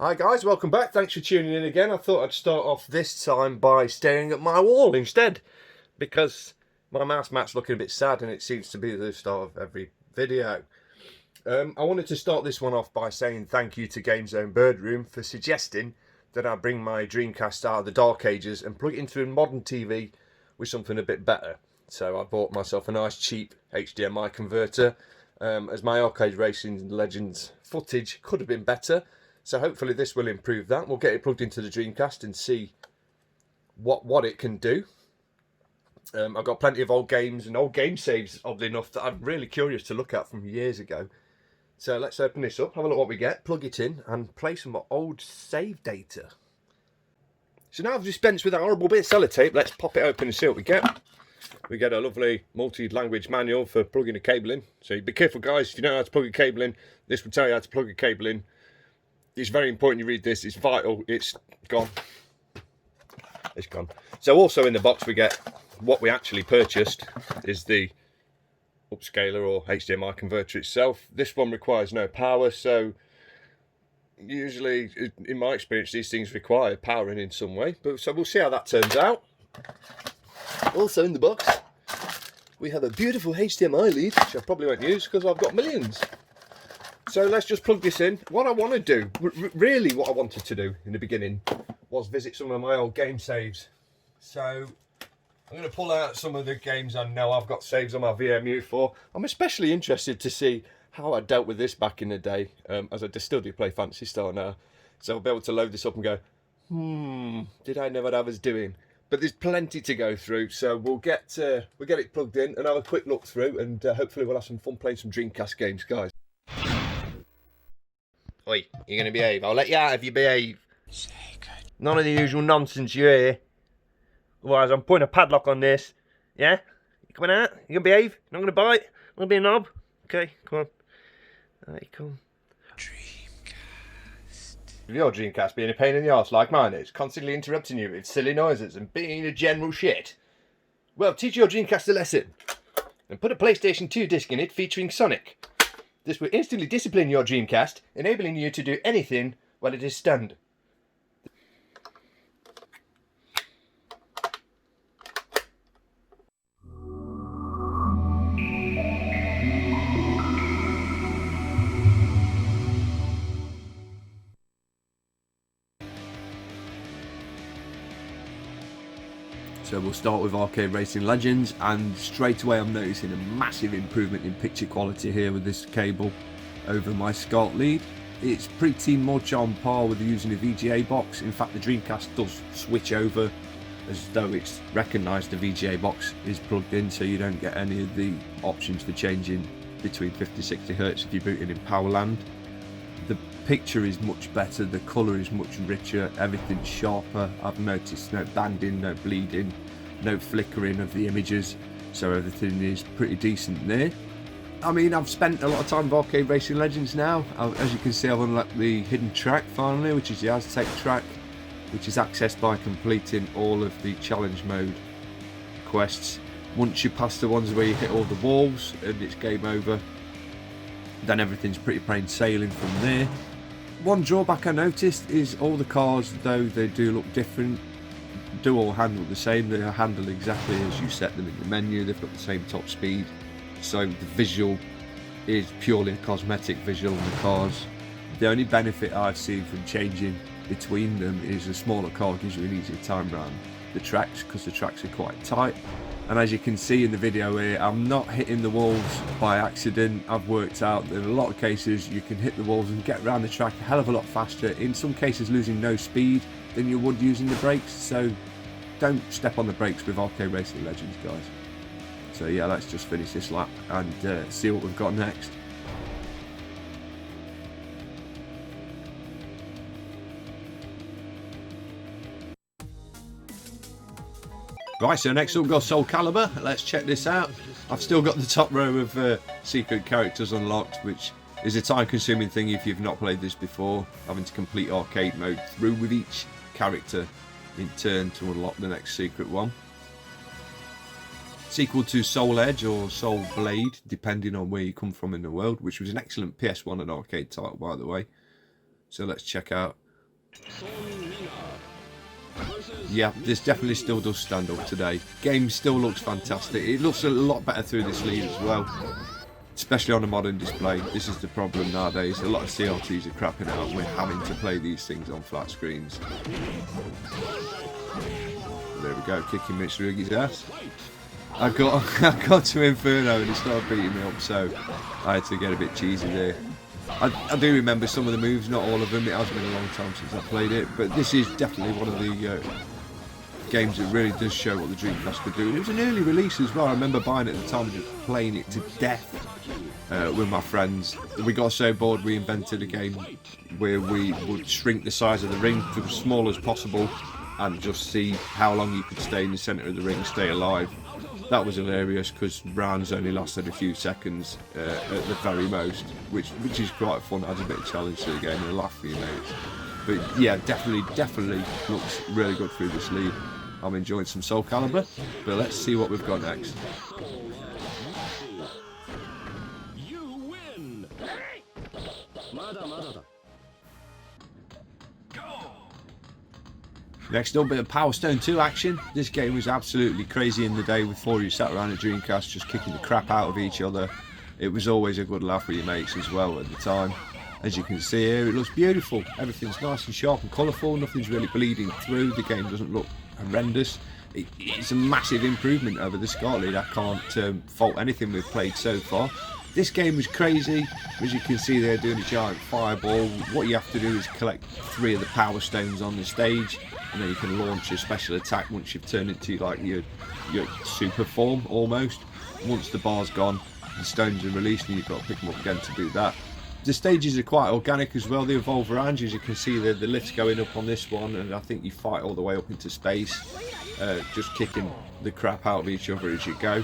Hi guys, welcome back. Thanks for tuning in again. I thought I'd start off this time by staring at my wall instead, because my mouse mat's looking a bit sad and it seems to be the start of every video. I wanted to start this one off by saying thank you to GameZone Birdroom for suggesting that I bring my Dreamcast out of the dark ages and plug it into a modern TV with something a bit better. So I bought myself a nice cheap HDMI converter, as my Arcade Racing Legends footage could have been better. So hopefully this will improve that. We'll get it plugged into the Dreamcast and see what it can do. I've got plenty of old games and old game saves, oddly enough, that I'm really curious to look at from years ago. So let's open this up, have a look what we get, plug it in and play some old save data. So now I've dispensed with that horrible bit of sellotape, let's pop it open and see what we get. We get a lovely multi-language manual for plugging a cable in. So be careful guys, if you don't know how to plug a cable in, this will tell you how to plug a cable in. It's very important you read this, it's vital. It's gone. It's gone. So also in the box we get what we actually purchased is the upscaler or HDMI converter itself. This one requires no power, so usually in my experience these things require powering in some way. But so we'll see how that turns out. Also in the box we have a beautiful HDMI lead, which I probably won't use because I've got millions. So let's just plug this in. What I want to do, really what I wanted to do in the beginning, was visit some of my old game saves. So I'm going to pull out some of the games I know I've got saves on my VMU for. I'm especially interested to see how I dealt with this back in the day, as I still do play Phantasy Star now. So I'll be able to load this up and go, did I know what I was doing? But there's plenty to go through, so we'll get it plugged in and have a quick look through, and hopefully we'll have some fun playing some Dreamcast games, guys. Oi, you're going to behave. I'll let you out if you behave. None of the usual nonsense you hear. Otherwise, I'm putting a padlock on this. Yeah? You coming out? You going to behave? Not going to bite? Not going to be a knob? Okay, come on. Alright, come. Dreamcast. With your Dreamcast being a pain in the arse like mine is, constantly interrupting you with silly noises and being a general shit. Well, teach your Dreamcast a lesson. And put a PlayStation 2 disc in it featuring Sonic. This will instantly discipline your Dreamcast, enabling you to do anything while it is stunned. So we'll start with Arcade Racing Legends, and straight away I'm noticing a massive improvement in picture quality here with this cable over my SCART lead. It's pretty much on par with using a VGA box. In fact, the Dreamcast does switch over as though it's recognised the VGA box is plugged in, so you don't get any of the options for changing between 50-60 Hz if you boot it in Powerland. The picture is much better, the colour is much richer, everything's sharper. I've noticed no banding, no bleeding, no flickering of the images, so everything is pretty decent there. I mean, I've spent a lot of time with Arcade Racing Legends now. As you can see, I've unlocked the hidden track finally, which is the Aztec track, which is accessed by completing all of the challenge mode quests. Once you pass the ones where you hit all the walls and it's game over, then everything's pretty plain sailing from there. One drawback I noticed is all the cars, though they do look different, do all handle the same. They are handled exactly as you set them in the menu. They've got the same top speed, so the visual is purely a cosmetic visual on the cars. The only benefit I've seen from changing between them is a smaller car gives you an easier time around the tracks, because the tracks are quite tight. And as you can see in the video here, I'm not hitting the walls by accident. I've worked out that in a lot of cases you can hit the walls and get around the track a hell of a lot faster, in some cases losing no speed than you would using the brakes. So don't step on the brakes with Arcade Racing Legends, guys. So yeah, let's just finish this lap and see what we've got next. Right, so next up we've got Soul Calibur. Let's check this out. I've still got the top row of secret characters unlocked, which is a time-consuming thing if you've not played this before, having to complete arcade mode through with each character in turn to unlock the next secret one. Sequel to Soul Edge or Soul Blade, depending on where you come from in the world, which was an excellent PS1 and arcade title, by the way. So let's check out Yeah, this definitely still does stand up today. Game still looks fantastic. It looks a lot better through this lead as well, especially on a modern display. This is the problem nowadays. A lot of CRTs are crapping out. We're having to play these things on flat screens. There we go, kicking Mitsurugi's ass. I got to Inferno and he started beating me up, so I had to get a bit cheesy there. I do remember some of the moves, not all of them. It has been a long time since I played it, but this is definitely one of the games that really does show what the Dreamcast could do. It was an early release as well. I remember buying it at the time and just playing it to death with my friends. We got so bored we invented a game where we would shrink the size of the ring to as small as possible and just see how long you could stay in the centre of the ring and stay alive. That was hilarious because rounds only lasted a few seconds at the very most, which is quite fun. Adds a bit of challenge to the game and a laugh for you mates. But yeah, definitely looks really good through this lead. I'm enjoying some Soul Calibur, but let's see what we've got next. You win. Next up, bit of Power Stone 2 action. This game was absolutely crazy in the day with 4 of you sat around a Dreamcast just kicking the crap out of each other. It was always a good laugh with your mates as well at the time. As you can see here, it looks beautiful. Everything's nice and sharp and colourful. Nothing's really bleeding through. The game doesn't look horrendous. It's a massive improvement over the SCART lead. I can't fault anything we've played so far. This game was crazy. As you can see, they're doing a giant fireball. What you have to do is collect 3 of the Power Stones on the stage, and then you can launch a special attack once you've turned into like your super form almost. Once the bar's gone, the stones are released and you've got to pick them up again to do that. The stages are quite organic as well. They evolve around you. As you can see, the lift's going up on this one, and I think you fight all the way up into space, just kicking the crap out of each other as you go.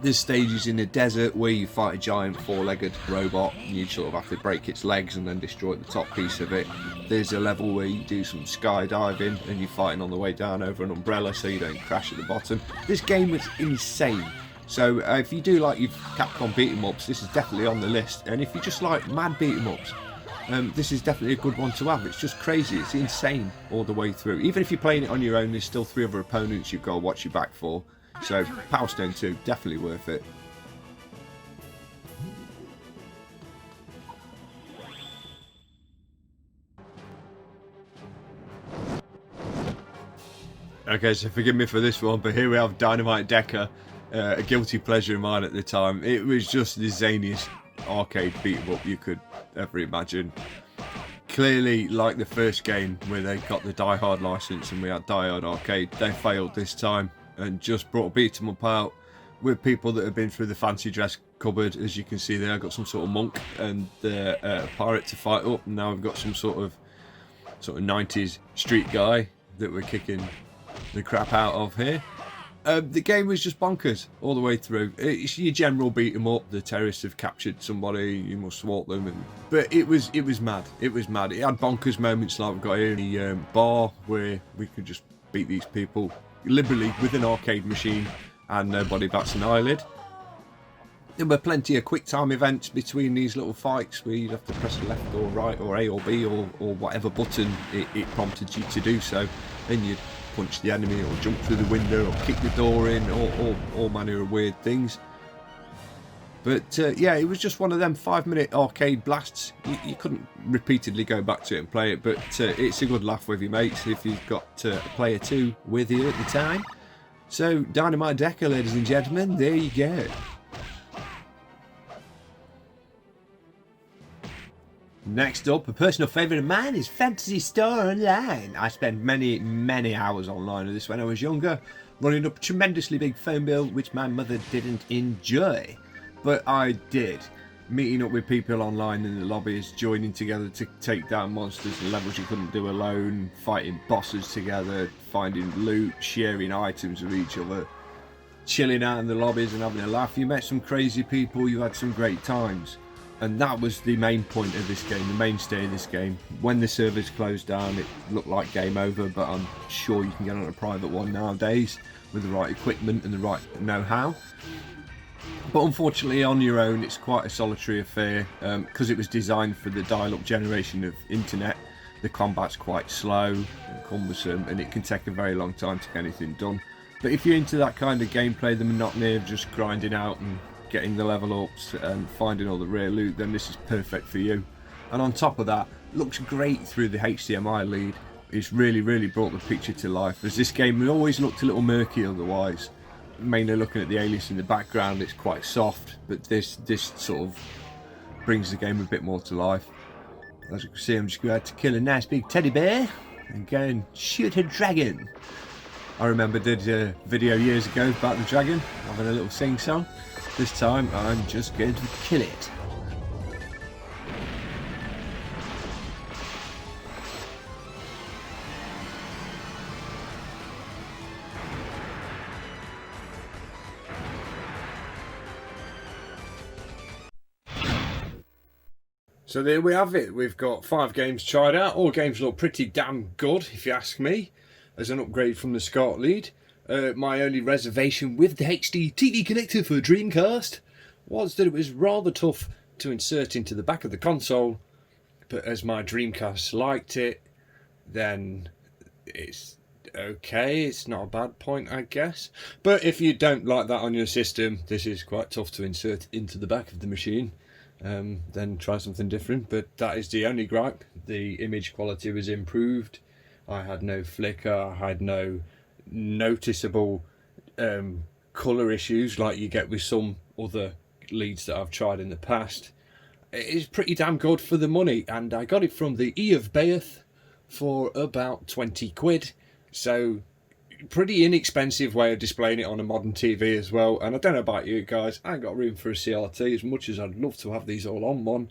There's stages in the desert where you fight a giant 4-legged robot and you sort of have to break its legs and then destroy the top piece of it. There's a level where you do some skydiving and you're fighting on the way down over an umbrella so you don't crash at the bottom. This game was insane. So if you do like your Capcom beat 'em ups, this is definitely on the list. And if you just like mad beat 'em ups, this is definitely a good one to have. It's just crazy. It's insane all the way through. Even if you're playing it on your own, there's still 3 other opponents you've got to watch your back for. So Power Stone 2, definitely worth it. Okay, so forgive me for this one, but here we have Dynamite Decker, a guilty pleasure of mine at the time. It was just the zaniest arcade beat-em-up you could ever imagine. Clearly, like the first game where they got the Die Hard license and we had Die Hard Arcade, they failed this time and just brought a beat-em-up out with people that have been through the fancy dress cupboard. As you can see there, I've got some sort of monk and a pirate to fight up, and now we've got some sort of 90s street guy that we're kicking the crap out of here. The game was just bonkers all the way through. It's your general beat 'em up. The terrorists have captured somebody, you must thwart them, but it was mad. It was mad. It had bonkers moments like we've got here in the bar where we could just beat these people liberally with an arcade machine and nobody bats an eyelid. There were plenty of quick time events between these little fights where you'd have to press left or right or A or B or whatever button it prompted you to do so. Then you'd punch the enemy or jump through the window or kick the door in or all manner of weird things. But yeah, it was just one of them 5-minute arcade blasts. You couldn't repeatedly go back to it and play it, but it's a good laugh with your mates if you've got a player 2 with you at the time. So Dynamite Decker, ladies and gentlemen, there you go. Next up, a personal favourite of mine is Phantasy Star Online. I spent many hours online with this when I was younger, running up a tremendously big phone bill which my mother didn't enjoy. But I did. Meeting up with people online in the lobbies, joining together to take down monsters and levels you couldn't do alone, fighting bosses together, finding loot, sharing items with each other, chilling out in the lobbies and having a laugh. You met some crazy people, you had some great times. And that was the main point of this game, the mainstay of this game. When the servers closed down, it looked like game over, but I'm sure you can get on a private one nowadays with the right equipment and the right know-how. But unfortunately, on your own, it's quite a solitary affair because it was designed for the dial-up generation of internet. the combat's quite slow and cumbersome, and it can take a very long time to get anything done. But if you're into that kind of gameplay, the monotony of just grinding out and getting the level ups and finding all the rare loot, then this is perfect for you. And on top of that, looks great through the HDMI lead. It's really brought the picture to life, as this game always looked a little murky otherwise. Mainly looking at the alias in the background, it's quite soft, but this sort of brings the game a bit more to life. As you can see, I'm just going to kill a nice big teddy bear and go and shoot a dragon. I remember did a video years ago about the dragon, having a little sing song. This time I'm just going to kill it. So there we have it. We've got 5 games tried out. All games look pretty damn good, if you ask me, as an upgrade from the SCART lead. My only reservation with the HDTV connector for Dreamcast was that it was rather tough to insert into the back of the console, but as my Dreamcast liked it, then it's okay. It's not a bad point, I guess. But if you don't like that on your system, this is quite tough to insert into the back of the machine. Then try something different, but that is the only gripe. The image quality was improved. I had no flicker, I had no noticeable colour issues like you get with some other leads that I've tried in the past. It is pretty damn good for the money, and I got it from the E of Bath for about 20 quid, so pretty inexpensive way of displaying it on a modern TV as well. And I don't know about you guys, I ain't got room for a CRT as much as I'd love to have these all on one,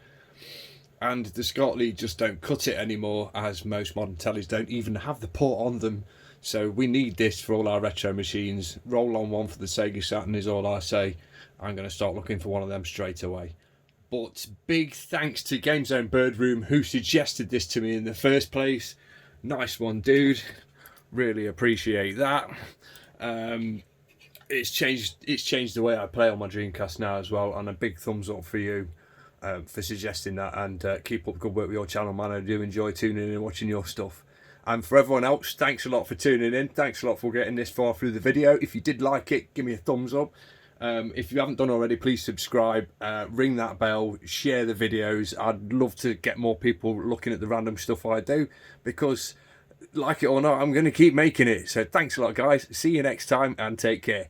and the SCART lead just don't cut it anymore, as most modern tellies don't even have the port on them. So we need this for all our retro machines. Roll on one for the Sega Saturn is all I say. I'm going to start looking for one of them straight away. But big thanks to GameZone Birdroom, who suggested this to me in the first place. Nice one, dude. Really appreciate that. It's changed the way I play on my Dreamcast now as well, and a big thumbs up for you for suggesting that, and keep up good work with your channel, man. I do enjoy tuning in and watching your stuff. And for everyone else, thanks a lot for tuning in. Thanks a lot for getting this far through the video. If you did like it, give me a thumbs up. If you haven't done already, please subscribe, ring that bell, share the videos. I'd love to get more people looking at the random stuff I do, because like it or not, I'm going to keep making it. So thanks a lot, guys. See you next time, and take care.